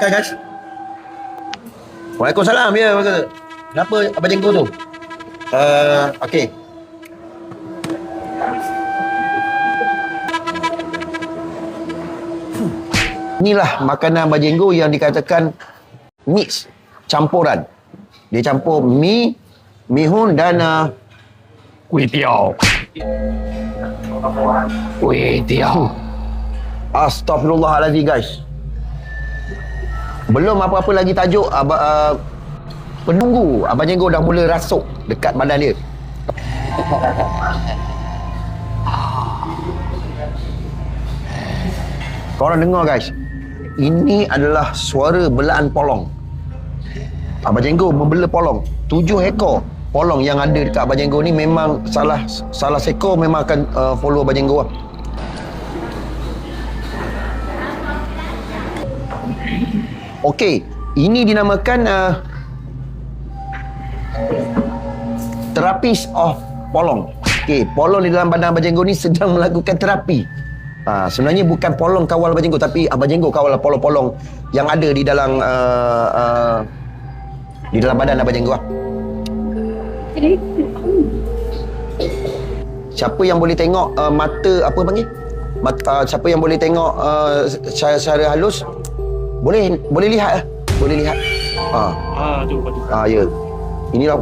makan guys. Waalaikumsalam. Ya, kenapa Abang Jenggo tu? Okey. Inilah makanan Abang Jenggo yang dikatakan mix, campuran. Dia campur mi, mihun dan kuih tiaw. Kuih tiaw. Astaghfirullahaladzim guys. Belum apa-apa lagi tajuk, penunggu Abang Jenggo dah mula rasuk dekat badan dia. Korang dengar guys, ini adalah suara belaan polong. Abang Jenggo membela polong 7 ekor polong yang ada dekat Abang Jenggo ni. Memang salah sekor memang akan follow Abang Jenggo lah. Okey, ini dinamakan terapis of polong. Okey, polong di dalam badan Abang Jenggo ni sedang melakukan terapi. Sebenarnya bukan polong kawal Abang Jenggo, tapi Abang Jenggo kawal polong-polong yang ada di dalam badan Abang Jenggo lah. Siapa yang boleh tengok mata apa panggil? Siapa yang boleh tengok secara halus? Boleh lihat lah. Boleh lihat. Ya. Inilah.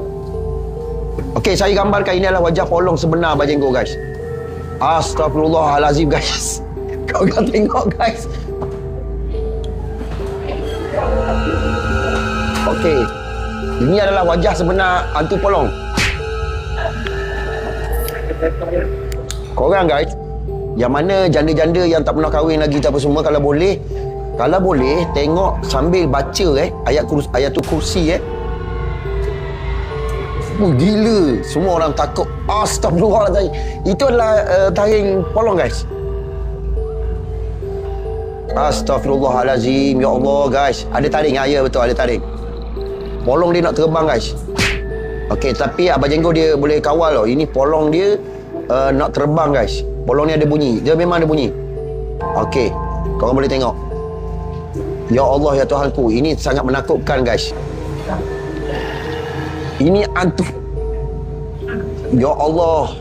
Okey, saya gambarkan ini adalah wajah polong sebenar Abang Jenggo guys. Astaghfirullahalazim guys. Kau kan tengok guys. Okey. Ini adalah wajah sebenar hantu polong. Korang guys, yang mana janda-janda yang tak pernah kahwin lagi tak apa semua, kalau boleh tengok sambil baca ayatul kursi. Gila, semua orang takut. Astagfirullahaladzim. Itu adalah taring polong guys. Astagfirullahaladzim. Ya Allah guys, ada taring. Ya betul, ada taring. Polong dia nak terbang guys. Okey, tapi Abang Jenggo dia boleh kawal tau. Ini polong dia nak terbang guys. Polong ni ada bunyi. Dia memang ada bunyi. Okey, korang boleh tengok. Ya Allah ya Tuhanku, ini sangat menakutkan guys. Ini hantu. Ya Allah.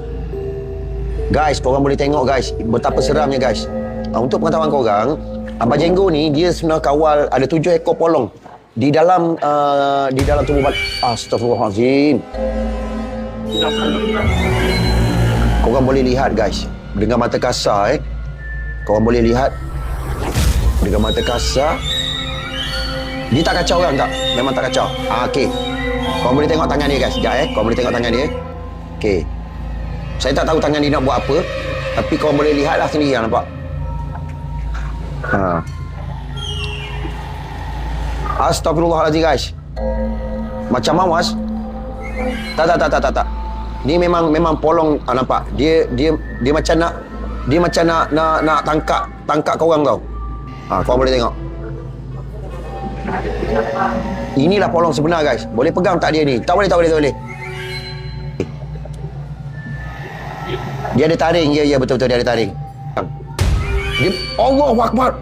Guys, korang boleh tengok guys betapa seramnya guys. Untuk pengetahuan korang, Abang Jenggo ni dia sebenarnya kawal ada 7 ekor polong di dalam tubuh badan. Astagfirullahalazim. Korang boleh lihat guys dengan mata kasar korang boleh lihat dengan mata kasar. Dia tak kacau orang tak? Memang tak kacau. Okey. Korang boleh tengok tangan dia guys. Sekejap korang boleh tengok tangan dia. Okey. Saya tak tahu tangan dia nak buat apa, tapi korang boleh lihatlah sendiri yang nampak. Astagfirullahaladzim guys. Macam mawas. Tak. Ni memang polong nampak. Dia macam nak tangkap korang tau. Korang boleh tengok. Inilah polong sebenar guys. Boleh pegang tak dia ni? Tak boleh. Dia ada taring. Ya betul dia ada taring. Dia Allahu Akbar.